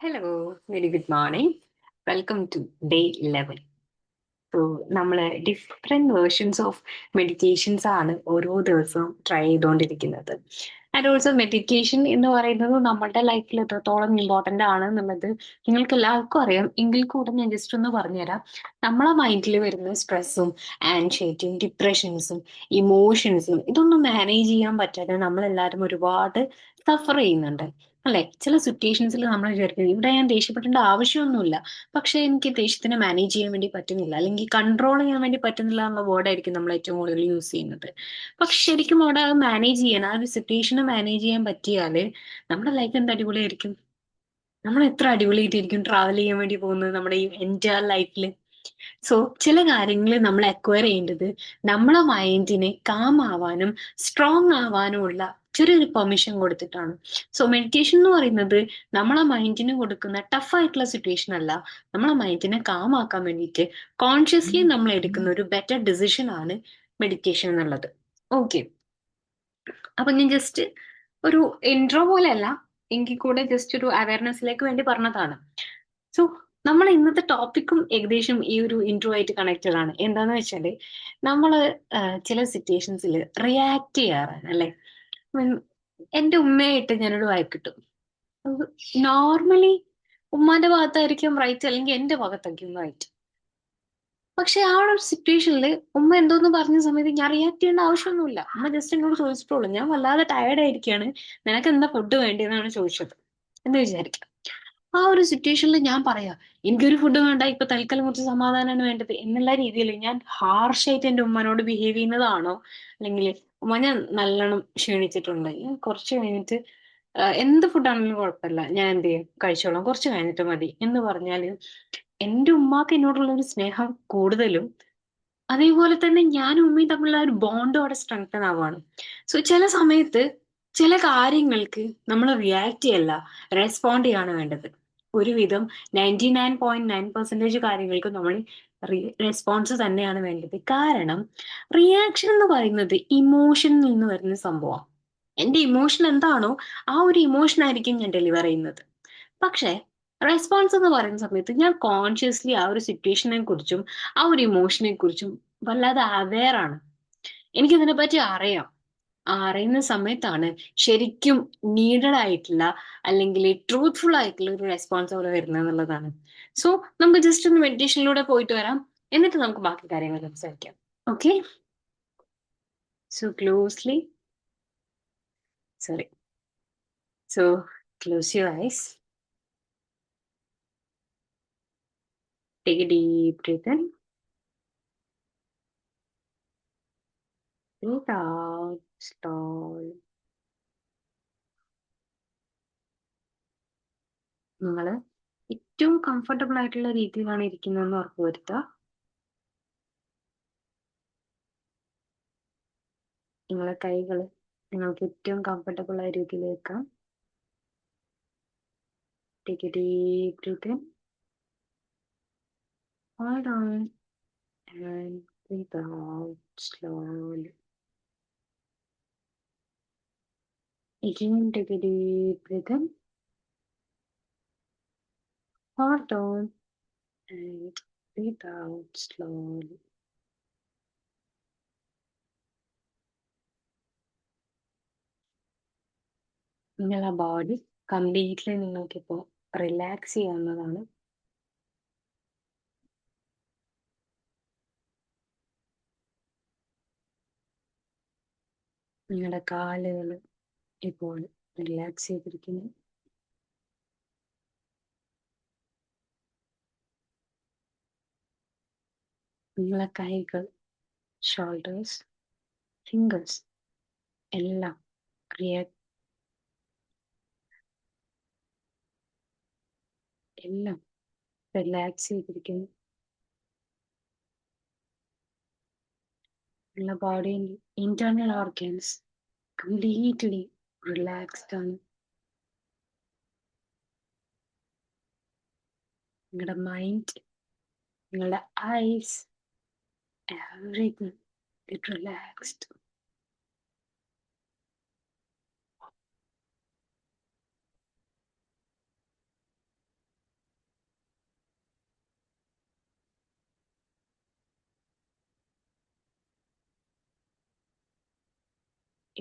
Hello, very good morning. Welcome to day 11. So നമ്മൾ different versions of meditations ആണ് ഓരോ ദിവസവും ട്രൈ ചെയ്തുകൊണ്ടിരിക്കുന്നത്. ആൻഡ് ഓൾസോ മെഡിറ്റേഷൻ എന്ന് പറയുന്നത് നമ്മളുടെ ലൈഫിൽ എത്രത്തോളം ഇമ്പോർട്ടൻ്റ് ആണ് എന്നുള്ളത് നിങ്ങൾക്ക് എല്ലാവർക്കും അറിയാം. എങ്കിൽ കൂടെ ഞാൻ ജസ്റ്റ് ഒന്ന് പറഞ്ഞുതരാം. നമ്മളെ മൈൻഡിൽ വരുന്ന സ്ട്രെസ്സും ആൻഷൈറ്റിയും ഡിപ്രഷൻസും ഇമോഷൻസും ഇതൊന്നും മാനേജ് ചെയ്യാൻ പറ്റാതെ നമ്മളെല്ലാവരും ഒരുപാട് സഫർ ചെയ്യുന്നുണ്ട് അല്ലെ? ചില സിറ്റുവേഷൻസിൽ നമ്മൾ വിചാരിക്കുന്നത് ഇവിടെ ഞാൻ ദേഷ്യപ്പെടേണ്ട ആവശ്യമൊന്നുമില്ല, പക്ഷെ എനിക്ക് ദേഷ്യത്തിനെ മാനേജ് ചെയ്യാൻ വേണ്ടി പറ്റുന്നില്ല, അല്ലെങ്കിൽ കൺട്രോൾ ചെയ്യാൻ വേണ്ടി പറ്റുന്നില്ല എന്നുള്ള വേർഡായിരിക്കും നമ്മൾ ഏറ്റവും കൂടുതൽ യൂസ് ചെയ്യുന്നത്. പക്ഷെ ശരിക്കും അവിടെ അത് മാനേജ് ചെയ്യാൻ, ആ ഒരു സിറ്റുവേഷനെ മാനേജ് ചെയ്യാൻ പറ്റിയാല് നമ്മുടെ ലൈഫ് എന്ത് അടിപൊളിയായിരിക്കും. നമ്മൾ എത്ര അടിപൊളിയായിട്ടിരിക്കും ട്രാവൽ ചെയ്യാൻ വേണ്ടി പോകുന്നത് നമ്മുടെ ഈ എൻ്റെ ലൈഫിൽ. സോ ചില കാര്യങ്ങൾ നമ്മൾ അക്വയർ ചെയ്യേണ്ടത് നമ്മളെ മൈൻഡിനെ കാം ആവാനും സ്ട്രോങ് ആവാനും ഉള്ള ചെറിയൊരു പെർമിഷൻ കൊടുത്തിട്ടാണ്. സോ മെഡിറ്റേഷൻ എന്ന് പറയുന്നത് നമ്മളെ മൈൻഡിന് കൊടുക്കുന്ന ടഫ് ആയിട്ടുള്ള സിറ്റുവേഷൻ അല്ല, നമ്മളെ മൈൻഡിനെ കാം ആക്കാൻ വേണ്ടിയിട്ട് കോൺഷ്യസ്ലി നമ്മൾ എടുക്കുന്ന ഒരു ബെറ്റർ ഡിസിഷൻ ആണ് മെഡിറ്റേഷൻ എന്നുള്ളത്. ഓക്കെ, അപ്പൊ ഞാൻ ജസ്റ്റ് ഒരു ഇൻട്രോ പോലെയല്ല, എങ്കിൽ കൂടെ ജസ്റ്റ് ഒരു അവയർനെസ്സിലേക്ക് വേണ്ടി പറഞ്ഞതാണ്. സോ നമ്മൾ ഇന്നത്തെ ടോപ്പിക്കും ഏകദേശം ഈ ഒരു ഇൻട്രോ ആയിട്ട് കണക്റ്റഡ് ആണ്. എന്താന്ന് വെച്ചാല് നമ്മള് ചില സിറ്റുവേഷൻസിൽ റിയാക്ട് ചെയ്യാറാണ് അല്ലെ. ഉം, എന്റെ ഉമ്മയായിട്ട് ഞാനൊരു വഴക്കിട്ടു. നോർമലി ഉമ്മാന്റെ ഭാഗത്തായിരിക്കും റൈറ്റ്, അല്ലെങ്കിൽ എന്റെ ഭാഗത്തായിരിക്കും റൈറ്റ്. പക്ഷെ ആ ഒരു സിറ്റുവേഷനിൽ ഉമ്മ എന്തോന്ന് പറഞ്ഞ സമയത്ത് ഞാൻ റിയാക്ട് ചെയ്യേണ്ട ആവശ്യമൊന്നുമില്ല. ഉമ്മ ജസ്റ്റ് എന്നോട് ചോദിച്ചിട്ടുള്ളൂ, ഞാൻ വല്ലാതെ ടയർഡ് ആയിരിക്കുകയാണ്, നിനക്ക് എന്താ ഫുഡ് വേണ്ടിയെന്നാണ് ചോദിച്ചത് എന്ന് വിചാരിക്കാം. ആ ഒരു സിറ്റുവേഷനിൽ ഞാൻ പറയാ എനിക്കൊരു ഫുഡ് വേണ്ട, ഇപ്പൊ തൽക്കാലം കുറച്ച് സമാധാനമാണ് വേണ്ടത് എന്നുള്ള രീതിയിൽ ഞാൻ ഹാർഷായിട്ട് എന്റെ ഉമ്മനോട് ബിഹേവ് ചെയ്യുന്നതാണോ? അല്ലെങ്കിൽ ഉമ്മ ഞാൻ നല്ലോണം ക്ഷീണിച്ചിട്ടുണ്ട്, ഞാൻ കുറച്ച് കഴിഞ്ഞിട്ട് എന്ത് ഫുഡാണെങ്കിലും കുഴപ്പമില്ല, ഞാൻ എന്ത് ചെയ്യും കഴിച്ചോളാം, കുറച്ച് കഴിഞ്ഞിട്ട് മതി എന്ന് പറഞ്ഞാല് എന്റെ ഉമ്മാക്ക് എന്നോടുള്ള ഒരു സ്നേഹം കൂടുതലും, അതേപോലെ തന്നെ ഞാനും ഉമ്മയും തമ്മിലുള്ള ഒരു ബോണ്ടും അവിടെ സ്ട്രെങ്തൻ ആവുകയാണ്. സോ ചില സമയത്ത് ചില കാര്യങ്ങൾക്ക് നമ്മൾ റിയാക്ട് ചെയ്യല്ല, റെസ്പോണ്ട് ചെയ്യാണ് വേണ്ടത്. ഒരുവിധം 99.9% കാര്യങ്ങൾക്ക് നമ്മൾ റെസ്പോൺസ് തന്നെയാണ് വേണ്ടത്. കാരണം റിയാക്ഷൻ എന്ന് പറയുന്നത് ഇമോഷനിൽ നിന്ന് വരുന്ന സംഭവം. എന്റെ ഇമോഷൻ എന്താണോ ആ ഒരു ഇമോഷൻ ആയിരിക്കും ഞാൻ ഡെലിവർ ചെയ്യുന്നത്. പക്ഷെ റെസ്പോൺസ് എന്ന് പറയുന്ന സമയത്ത് ഞാൻ കോൺഷ്യസ്ലി ആ ഒരു സിറ്റുവേഷനെ കുറിച്ചും ആ ഒരു ഇമോഷനെ കുറിച്ചും വല്ലാതെ അവെയർ ആണ്. എനിക്കതിനെ പറ്റി അറിയാം. ആ അറിയുന്ന സമയത്താണ് ശരിക്കും നീഡഡ് ആയിട്ടുള്ള, അല്ലെങ്കിൽ ട്രൂത്ത്ഫുൾ ആയിട്ടുള്ള ഒരു റെസ്പോൺസ് അവിടെ വരുന്നത് എന്നുള്ളതാണ്. സോ നമുക്ക് ജസ്റ്റ് ഒന്ന് മെഡിറ്റേഷനിലൂടെ പോയിട്ട് വരാം, എന്നിട്ട് നമുക്ക് ബാക്കി കാര്യങ്ങൾ സംസാരിക്കാം. Okay, so closely sorry so close your eyes, take a deep breath in, breathe out slowly. നിങ്ങൾ ഏറ്റവും കംഫർട്ടബിൾ ആയിട്ടുള്ള രീതിയിലാണ് ഇരിക്കുന്നതെന്ന് ഉറപ്പുവരുത്തുക. നിങ്ങളെ കൈകൾ നിങ്ങൾക്ക് ഏറ്റവും കംഫർട്ടബിൾ ആയ രീതിയിൽ വെക്കാം. Take a deep breath in, hold on, and breathe out slowly. Again, take a deep breath in, hold on, and breathe out slowly. നിങ്ങളുടെ ബോഡി കംപ്ലീറ്റ്ലി നിങ്ങൾക്കിപ്പോൾ റിലാക്സ് ചെയ്യാവുന്നതാണ്. നിങ്ങളുടെ കാലുകൾ ഇപ്പോൾ റിലാക്സ് ചെയ്തിരിക്കുന്നു. നിങ്ങളെ കൈകൾ, ഷോൾഡേഴ്സ്, ഫിംഗേഴ്സ് എല്ലാം എല്ലാം റിലാക്സ് ചെയ്തിരിക്കുന്നു. നിങ്ങളുടെ ബോഡിയിൽ ഇന്റേണൽ ഓർഗൻസ് കംപ്ലീറ്റ്ലി റിലാക്സ്ഡ് ആണ്. നിങ്ങളുടെ മൈൻഡ്, നിങ്ങളുടെ ഐസ്, everything get relaxed.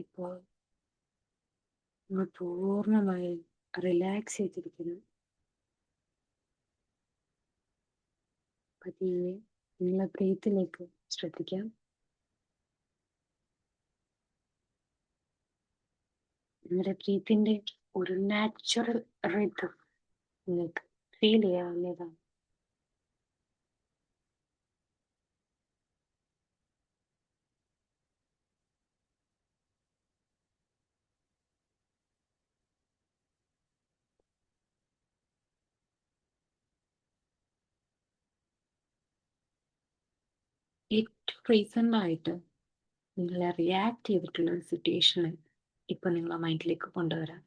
ഇപ്പോൾ നിങ്ങൾ പൂർണ്ണമായി റിലാക്സ് ചെയ്തിരിക്കുന്നു. പതിയെ നിങ്ങളെ ബ്രീത്തിലേക്ക് ശ്രദ്ധിക്കാം. നിങ്ങളുടെ ബ്രീത്തിന്റെ ഒരു നാച്ചുറൽ റിതം നിങ്ങൾക്ക് ഫീൽ ചെയ്യാവുന്നതാണ്. ഏറ്റവും റീസെന്റ് ആയിട്ട് നിങ്ങളെ റിയാക്ട് ചെയ്തിട്ടുള്ള ഒരു സിറ്റുവേഷന് ഇപ്പൊ നിങ്ങളെ മൈൻഡിലേക്ക് കൊണ്ടുവരാം.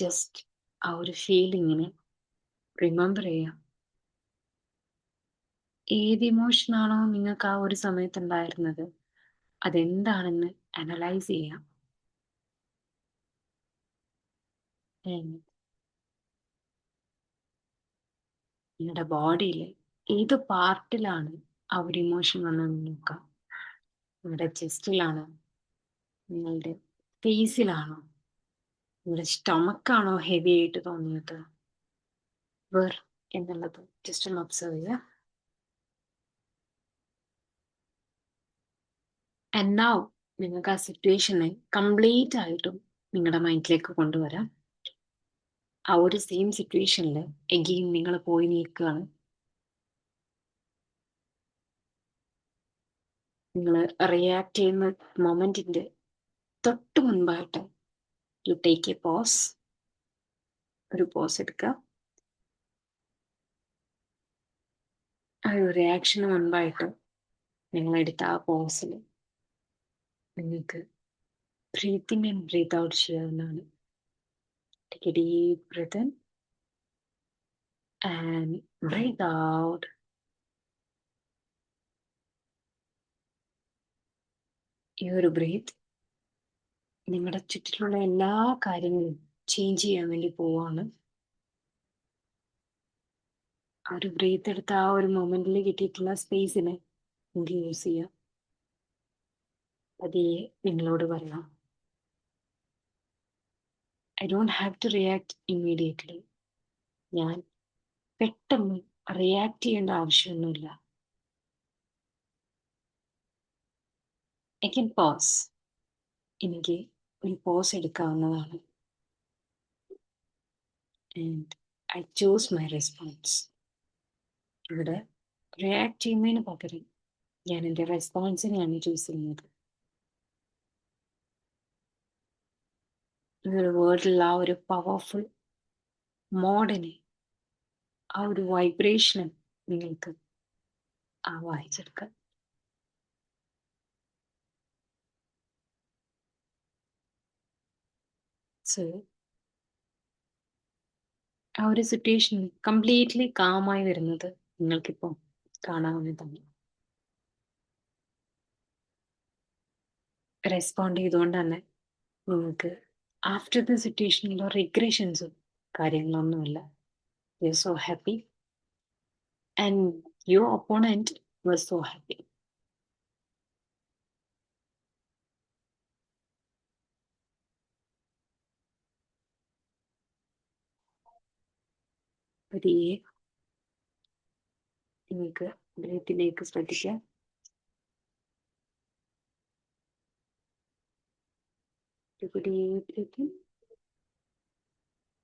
ജസ്റ്റ് ആ ഒരു ഫീലിങ്ങിനെ റിമെമ്പർ ചെയ്യാം. ഏത് ഇമോഷനാണോ നിങ്ങൾക്ക് ആ ഒരു സമയത്ത് ഉണ്ടായിരുന്നത്, അതെന്താണെന്ന് അനലൈസ് ചെയ്യാം. നിങ്ങളുടെ ബോഡിയിൽ ഏത് പാർട്ടിലാണ് ആ ഒരു ഇമോഷൻ വന്നതെന്ന് നോക്കാം. നിങ്ങളുടെ ചെസ്റ്റിലാണോ, നിങ്ങളുടെ ഫേസിലാണോ, നിങ്ങളുടെ സ്റ്റൊമക്കാണോ ഹെവി ആയിട്ട് തോന്നിയത്, വേർ എന്നുള്ളത് ജസ്റ്റ് ഒന്ന് ഒബ്സർവ് ചെയ്യുക. ആൻഡ് നൗ നിങ്ങൾക്ക് ആ സിറ്റുവേഷനെ കംപ്ലീറ്റ് ആയിട്ടും നിങ്ങളുടെ മൈൻഡിലേക്ക് കൊണ്ടുവരാം. ആ ഒരു സെയിം സിറ്റുവേഷനിൽ എഗെയിൻ നിങ്ങൾ പോയി നിൽക്കുകയാണ്. നിങ്ങൾ റിയാക്ട് ചെയ്യുന്ന മൊമെന്റിന്റെ തൊട്ട് മുൻപായിട്ട് യു ടേക്ക് എ പോസ്. ഒരു പോസ് എടുക്കുക. ആ ഒരു റിയാക്ഷന് മുൻപായിട്ട് നിങ്ങൾ എടുത്ത ആ പോസിൽ നിങ്ങൾക്ക് ബ്രീത്തിങ് ആൻഡ് ബ്രീത്ത് ഔട്ട് ചെയ്യാവുന്നതാണ്. Take a deep breath in and breathe out. ഈ ഒരു ബ്രീത്ത് നിങ്ങളുടെ ചുറ്റിലുള്ള എല്ലാ കാര്യങ്ങളും ചേഞ്ച് ചെയ്യാൻ വേണ്ടി പോവാണ്. ആ ഒരു ബ്രീത്ത് എടുത്ത ആ ഒരു മൊമെന്റിൽ കിട്ടിയിട്ടുള്ള സ്പേസിനെ നിങ്ങൾക്ക് യൂസ് ചെയ്യാം. പതിയെ നിങ്ങളോട് പറയാം, I don't have to react immediately. ഞാൻ പെട്ടെന്ന് റിയാക്ട് ചെയ്യേണ്ട ആവശ്യമൊന്നുമില്ല. I can pause. എനിക്ക് ഒരു പോസ് എടുക്കാവുന്നതാണ്. And I choose my response. ഇവിടെ റിയാക്ട് ചെയ്യുന്നതിന് പകരം ഞാൻ എൻ്റെ റെസ്പോൺസിനെയാണ് ചൂസ് ചെയ്യുന്നത്. ഈ ഒരു വേർഡിൽ ആ ഒരു പവർഫുൾ മോഡിനെ, ആ ഒരു വൈബ്രേഷനെ നിങ്ങൾക്ക് വായിച്ചെടുക്കാം. സോ ആ ഒരു സിറ്റുവേഷൻ കംപ്ലീറ്റ്ലി കാമായി വരുന്നത് നിങ്ങൾക്കിപ്പോൾ കാണാവുന്നതാണ്. റെസ്പോണ്ട് ചെയ്തുകൊണ്ട് തന്നെ നിങ്ങൾക്ക് ആഫ്റ്റർ ദ സിറ്റുവേഷനിലോ റിഗ്രഷൻസും കാര്യങ്ങളൊന്നുമില്ല. You are so happy and your opponent was so happy. പതിയെ നിങ്ങൾക്ക് ബ്രീത്തിലേക്ക് ശ്രദ്ധിക്കാം. Breathe in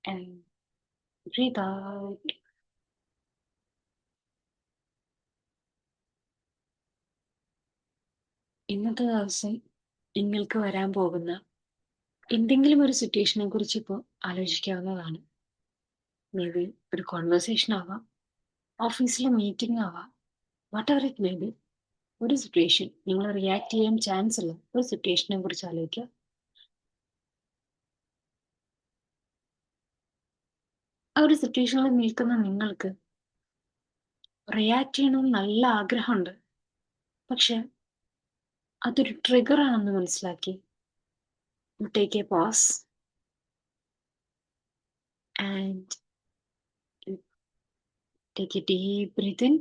and breathe out. ഇന്നത്തെ ദിവസം നിങ്ങൾക്ക് വരാൻ പോകുന്ന എന്തെങ്കിലും ഒരു സിറ്റുവേഷനെ കുറിച്ച് ഇപ്പോൾ ആലോചിക്കാവുന്നതാണ്. മേ ബി ഒരു കോൺവെർസേഷൻ ആവാം, ഓഫീസിലെ മീറ്റിംഗ് ആവാം, what ever it may be. ഒരു സിറ്റുവേഷൻ, നിങ്ങൾ റിയാക്ട് ചെയ്യാൻ ചാൻസ് ഉള്ള ഒരു സിറ്റുവേഷനെ കുറിച്ച് ആലോചിക്കുക. ആ ഒരു സിറ്റുവേഷനിൽ നിൽക്കുന്ന നിങ്ങൾക്ക് റിയാക്ട് ചെയ്യണമെന്ന് നല്ല ആഗ്രഹമുണ്ട്, പക്ഷെ അതൊരു ട്രിഗർ ആണെന്ന് മനസ്സിലാക്കി you take a pause and take a deep breath in,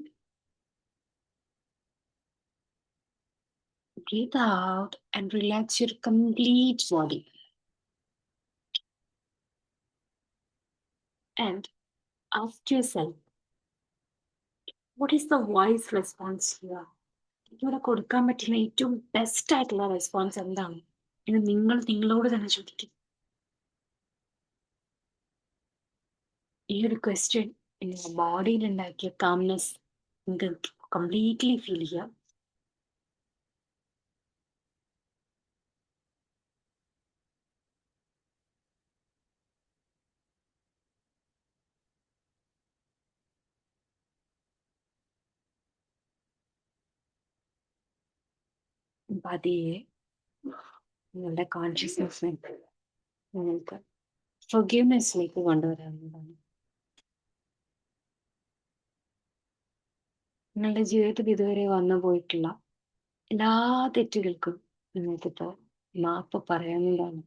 Breathe out and relax your complete body. And ask yourself, what is the wise response here? ഇവിടെ കൊടുക്കാൻ പറ്റുന്ന ഏറ്റവും ബെസ്റ്റ് ആയിട്ടുള്ള റെസ്പോൺസ് എന്താണ് എന്ന് നിങ്ങൾ നിങ്ങളോട് തന്നെ ചോദിക്കും. ഈ ഒരു ക്വസ്റ്റ്യൻ നിങ്ങളുടെ ബോഡിയിൽ ഉണ്ടാക്കിയ കാംനെസ് നിങ്ങൾക്ക് കംപ്ലീറ്റ്ലി ഫീൽ ചെയ്യാം. പതിയെ നിങ്ങളുടെ കോൺഷ്യസ്നെസ്സിനെ നിങ്ങൾക്ക് ഫൊർഗീവ്നെസ്സിലേക്ക് കൊണ്ടുവരാവുന്നതാണ്. നിങ്ങളുടെ ജീവിതത്തിൽ ഇതുവരെ വന്നു പോയിട്ടുള്ള എല്ലാ തെറ്റുകൾക്കും നിങ്ങൾക്കിപ്പോൾ മാപ്പ് പറയാവുന്നതാണ്.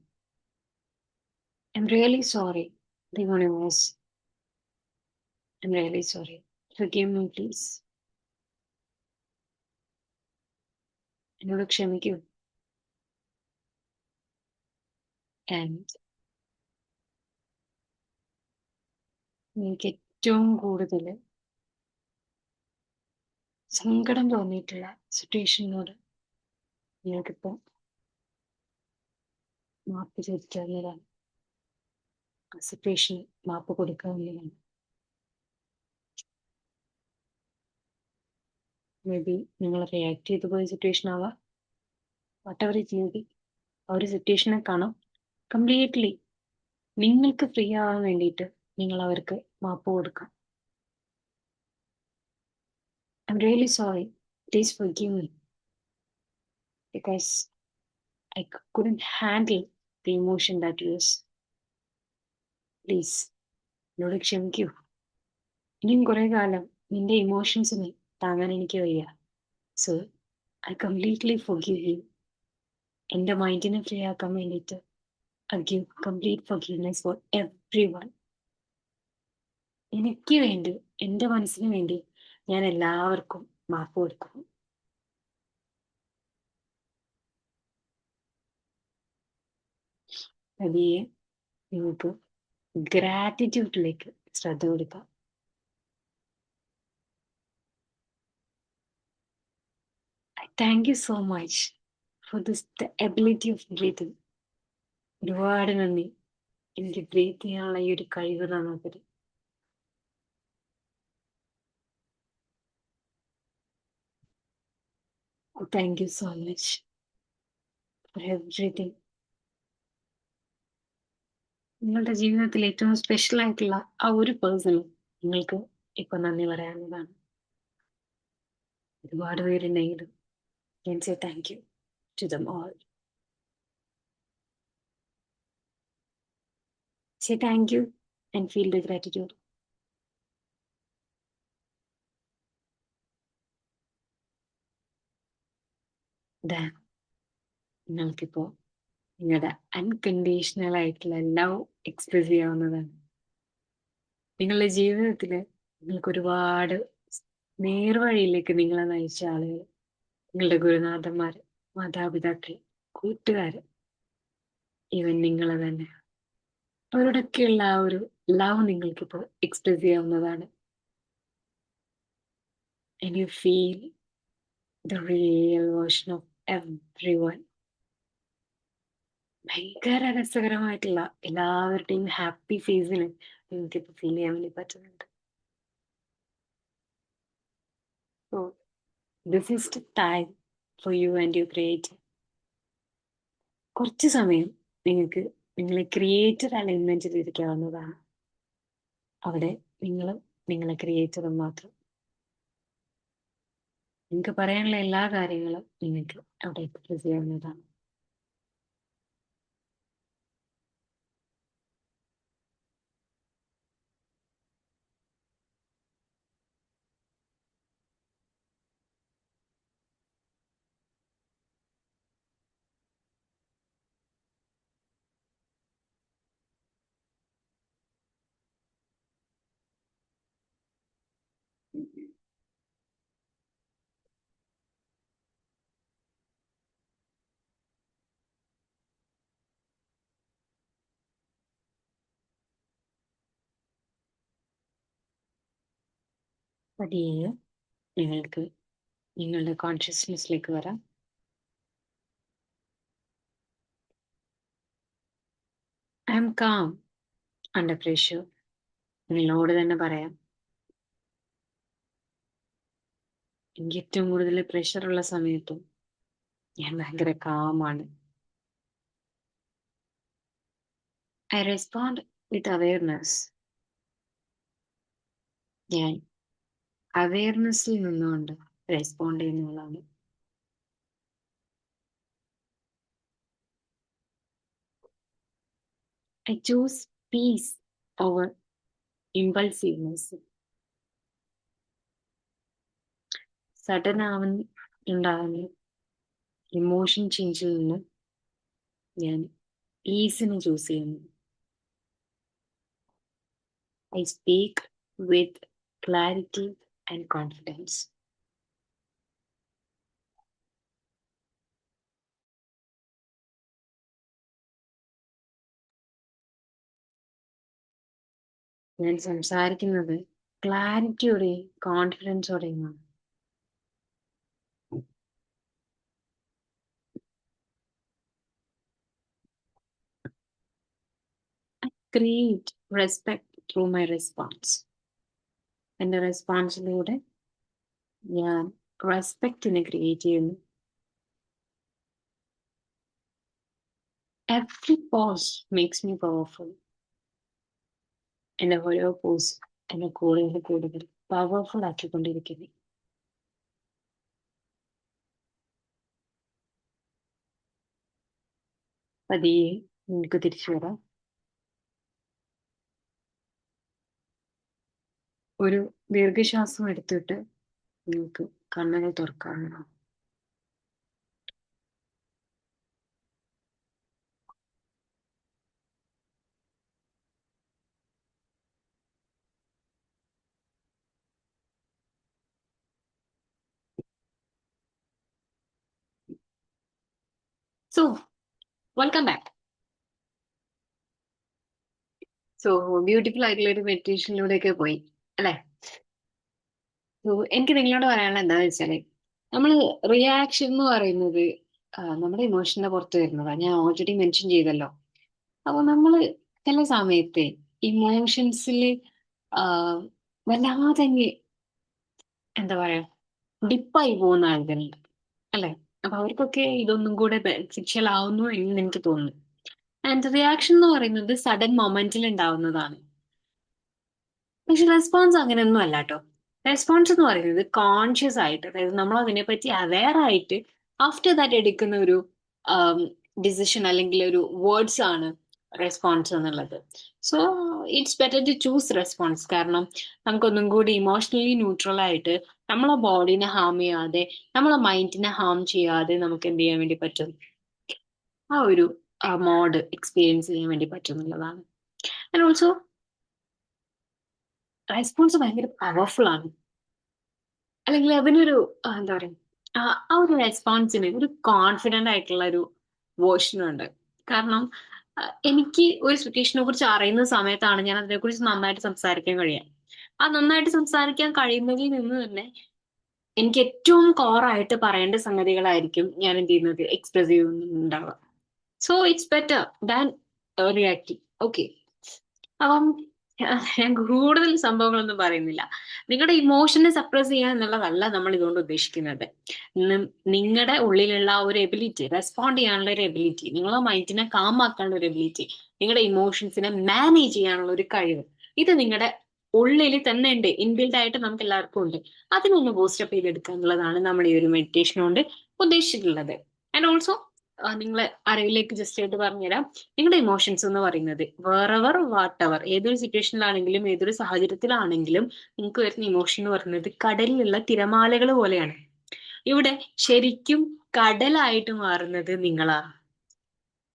I'm really sorry, the universe. I'm really sorry. Forgive me, please. എന്നോട് ക്ഷമിക്കൂ. And എനിക്ക് ഏറ്റവും കൂടുതൽ സങ്കടം തോന്നിയിട്ടുള്ള സിറ്റുവേഷനോട് നിങ്ങൾക്കിപ്പോൾ മാപ്പ് ചോദിക്കാവുന്നതാണ്. ആ സിറ്റുവേഷൻ മാപ്പ് കൊടുക്കാവുന്നതാണ്. മേ ബി നിങ്ങൾ റിയാക്ട് ചെയ്തു പോയ സിറ്റുവേഷൻ ആവാം. What ever it may be, ആ ഒരു സിറ്റുവേഷനെ കാണാം കംപ്ലീറ്റ്ലി നിങ്ങൾക്ക് ഫ്രീ ആവാൻ വേണ്ടിയിട്ട് നിങ്ങൾ അവർക്ക് മാപ്പ് കൊടുക്കാം. I'm really sorry. Please forgive me. Because I couldn't handle the emotion that was. Please, എന്നോട് ക്ഷമിക്കൂ. ഇനിയും കുറെ കാലം നിന്റെ ഇമോഷൻസിനെ താങ്ങാൻ എനിക്ക് വയ്യ. So I completely forgive you. എൻ്റെ മൈൻഡിനെ ഫ്രീ ആക്കാൻ വേണ്ടിയിട്ട് I give complete forgiveness for everyone. എനിക്ക് വേണ്ടി, എൻ്റെ മനസ്സിന് വേണ്ടി ഞാൻ എല്ലാവർക്കും മാപ്പ് കൊടുക്കുന്നു. പതിയെ നിങ്ങൾക്ക് ഗ്രാറ്റിറ്റ്യൂഡിലേക്ക് ശ്രദ്ധ കൊടുക്കാം. I thank you so much for this, the ability of breathing. ഒരുപാട് നന്ദി എനിക്ക് ബ്രീത്ത് ചെയ്യാനുള്ള ഈ ഒരു കഴിവ് തന്നതിന്. Thank you so much for everything. നിങ്ങളുടെ ജീവിതത്തിൽ ഏറ്റവും സ്പെഷ്യൽ ആയിട്ടുള്ള ആ ഒരു പേഴ്സണും നിങ്ങൾക്ക് ഇപ്പൊ നന്ദി പറയാവുന്നതാണ്. ഒരുപാട് പേരുണ്ടെങ്കിലും ഞാൻ say thank you to them all. Say thank you and feel the gratitude. Then നിങ്ങൾക്കിപ്പോ നിങ്ങളുടെ അൺകണ്ടീഷണൽ ആയിട്ടുള്ള ലവ് എക്സ്പ്രസ് ചെയ്യാവുന്നതാണ്. നിങ്ങളുടെ ജീവിതത്തിൽ നിങ്ങൾക്ക് ഒരുപാട് നേർവഴിയിലേക്ക് നിങ്ങളെ നയിച്ച ആളുകൾ, നിങ്ങളുടെ ഗുരുനാഥന്മാർ, മാതാപിതാക്കൾ, കൂട്ടുകാർ, ഈവൻ നിങ്ങൾ തന്നെ, അവരോടൊക്കെയുള്ള ആ ഒരു ലവ് നിങ്ങൾക്കിപ്പോൾ എക്സ്പ്രസ് ചെയ്യാവുന്നതാണ്. And you feel the real version of everyone. ഭയങ്കര രസകരമായിട്ടുള്ള എല്ലാവരുടെയും ഹാപ്പി ഫേസിന് നിങ്ങൾക്കിപ്പോൾ ഫീൽ ചെയ്യാൻ വേണ്ടി പറ്റുന്നുണ്ട്. So this is the time for you and your creator. കുറച്ച് സമയം നിങ്ങൾക്ക് നിങ്ങളെ ക്രിയേറ്റർ അലൈൻമെന്റിൽ ഇരിക്കാവുന്നതാണ്. അവിടെ നിങ്ങളും നിങ്ങളെ ക്രിയേറ്ററും മാത്രം. നിങ്ങൾക്ക് പറയാനുള്ള എല്ലാ കാര്യങ്ങളും നിങ്ങൾക്ക് അവിടെ എക്സ്പ്രസ് ചെയ്യാവുന്നതാണ്. പതിയെ നിങ്ങൾക്ക് നിങ്ങളുടെ കോൺഷ്യസ്നെസ്സിലേക്ക് വരാം. I M calm under pressure. നിങ്ങളോട് തന്നെ പറയാം, എനിക്ക് ഏറ്റവും കൂടുതൽ പ്രഷറുള്ള സമയത്തും ഞാൻ ഭയങ്കര കാമാണ്. I respond with awareness. ഞാൻ അവെയർനെസ്സിൽ നിന്നുകൊണ്ട് റെസ്പോണ്ട് ചെയ്യുന്നതാണ്. I choose peace over impulsiveness. Sudden ഉണ്ടാകുന്ന ഇമോഷൻ ചേഞ്ചിൽ നിന്ന് ഞാൻ ഈസിനെ ചൂസ് ചെയ്യുന്നു. I speak with clarity and confidence. ഞാൻ സംസാരിക്കുന്നത് ക്ലാരിറ്റിയോടെയും കോൺഫിഡൻസോടെയുമാണ്. I create respect through my response. എൻ്റെ റെസ്പോൺസിലൂടെ ഞാൻ റെസ്പെക്റ്റിനെ ക്രിയേറ്റ് ചെയ്യുന്നു. Every pause makes me powerful. എൻ്റെ ഓരോ പോസ് എന്നെ കൂടുതൽ കൂടുതൽ പവർഫുൾ ആക്കിക്കൊണ്ടിരിക്കുന്നു. പതിയെ നിങ്ങൾക്ക് തിരിച്ചു വരാം. ഒരു ദീർഘശ്വാസം എടുത്തിട്ട് നിങ്ങൾക്ക് കണ്ണുകൾ തുറക്കാവുന്നതാണ്. So welcome back. So beautiful ആയിട്ടുള്ള ഒരു മെഡിറ്റേഷനിലൂടെയൊക്കെ പോയി അല്ലെ? സോ എനിക്ക് നിങ്ങളോട് പറയാനുള്ള എന്താണെന്ന് വെച്ചാല്, നമ്മൾ റിയാക്ഷൻ എന്ന് പറയുന്നത് നമ്മുടെ ഇമോഷന്റെ പുറത്ത് വരുന്നതാണ്. ഞാൻ ഓൾറെഡി മെൻഷൻ ചെയ്തല്ലോ. അപ്പൊ നമ്മള് ചില സമയത്ത് ഇമോഷൻസിൽ വല്ലാതെ എന്താ പറയാ ഡിപ്പായി പോകുന്ന ആളുകളുണ്ട് അല്ലെ? അപ്പൊ അവർക്കൊക്കെ ഇതൊന്നും കൂടെ ബെനിഫിഷ്യൽ ആവുന്നു എന്ന് എനിക്ക് തോന്നുന്നു. ആൻഡ് റിയാക്ഷൻ എന്ന് പറയുന്നത് സഡൻ മൊമെന്റിൽ ഉണ്ടാവുന്നതാണ്. പക്ഷെ റെസ്പോൺസ് അങ്ങനെയൊന്നും അല്ല കേട്ടോ. റെസ്പോൺസ് എന്ന് പറയുന്നത് കോൺഷ്യസ് ആയിട്ട്, അതായത് നമ്മൾ അതിനെപ്പറ്റി അവെയർ ആയിട്ട് ആഫ്റ്റർ ദാറ്റ് എടുക്കുന്ന ഒരു ഡിസിഷൻ അല്ലെങ്കിൽ ഒരു വേർഡ്സ് ആണ് റെസ്പോൺസ് എന്നുള്ളത്. So it's better to choose response. കാരണം നമുക്കൊന്നും കൂടി ഇമോഷണലി ന്യൂട്രൽ ആയിട്ട് നമ്മളെ ബോഡീനെ ഹാം ചെയ്യാതെ നമ്മളെ മൈൻഡിനെ ഹാം ചെയ്യാതെ നമുക്ക് എന്ത് ചെയ്യാൻ വേണ്ടി പറ്റും, ആ ഒരു മോഡ് എക്സ്പീരിയൻസ് ചെയ്യാൻ വേണ്ടി പറ്റും എന്നുള്ളതാണ്. ആൻഡ് ഓൾസോ റെസ്പോൺസ് ഭയങ്കര പവർഫുൾ ആണ്. അല്ലെങ്കിൽ അതിനൊരു എന്താ പറയാ ആ ഒരു റെസ്പോൺസിന് ഒരു കോൺഫിഡന്റ് ആയിട്ടുള്ള ഒരു വേർഷനും ഉണ്ട്. കാരണം എനിക്ക് ഒരു സിറ്റുവേഷനെ കുറിച്ച് അറിയുന്ന സമയത്താണ് ഞാൻ അതിനെക്കുറിച്ച് നന്നായിട്ട് സംസാരിക്കാൻ കഴിയാം. ആ നന്നായിട്ട് സംസാരിക്കാൻ കഴിയുന്നതിൽ നിന്ന് തന്നെ എനിക്ക് ഏറ്റവും കോറായിട്ട് പറയേണ്ട സംഗതികളായിരിക്കും ഞാൻ എന്ത് ചെയ്യുന്നത്, എക്സ്പ്രസ് ചെയ്യുന്നുണ്ടാവുക. So it's better than reacting. Okay, അപ്പം ഞാൻ കൂടുതൽ സംഭവങ്ങളൊന്നും പറയുന്നില്ല. നിങ്ങളുടെ ഇമോഷനെ സപ്രസ് ചെയ്യുക എന്നുള്ളതല്ല നമ്മൾ ഇതുകൊണ്ട് ഉദ്ദേശിക്കുന്നത്. നിങ്ങളുടെ ഉള്ളിലുള്ള ഒരു എബിലിറ്റി, റെസ്പോണ്ട് ചെയ്യാനുള്ള ഒരു എബിലിറ്റി, നിങ്ങളെ മൈൻഡിനെ കാം ആക്കാനുള്ള ഒരു എബിലിറ്റി, നിങ്ങളുടെ ഇമോഷൻസിനെ മാനേജ് ചെയ്യാനുള്ള ഒരു കഴിവ്, ഇത് നിങ്ങളുടെ ഉള്ളിൽ തന്നെ ഉണ്ട്, ഇൻബിൽഡ് ആയിട്ട് നമുക്ക് എല്ലാവർക്കും ഉണ്ട്. അതിനൊന്ന് ബൂസ്റ്റപ്പ് ചെയ്തെടുക്കുക എന്നുള്ളതാണ് നമ്മൾ ഈ ഒരു മെഡിറ്റേഷൻ കൊണ്ട് ഉദ്ദേശിച്ചിട്ടുള്ളത്. ആൻഡ് ഓൾസോ നിങ്ങളെ അറിവിലേക്ക് ജസ്റ്റ് ആയിട്ട് പറഞ്ഞുതരാം. നിങ്ങളുടെ ഇമോഷൻസ് എന്ന് പറയുന്നത് വേറെവർ വാട്ടെവർ, ഏതൊരു സിറ്റുവേഷനിലാണെങ്കിലും ഏതൊരു സാഹചര്യത്തിലാണെങ്കിലും നിങ്ങൾക്ക് വരുന്ന ഇമോഷൻ എന്ന് പറയുന്നത് കടലിലുള്ള തിരമാലകൾ പോലെയാണ്. ഇവിടെ ശരിക്കും കടലായിട്ട് മാറുന്നത് നിങ്ങളാണ്.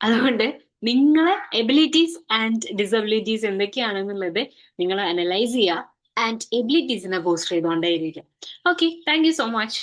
അതുകൊണ്ട് നിങ്ങളെ എബിലിറ്റീസ് ആൻഡ് ഡിസബിലിറ്റീസ് എന്തൊക്കെയാണെന്നുള്ളത് നിങ്ങൾ അനലൈസ് ചെയ്യുക ആൻഡ് എബിലിറ്റീസിനെ ബൂസ്റ്റ് ചെയ്തുകൊണ്ടേയിരിക്കും. Okay, thank you so much.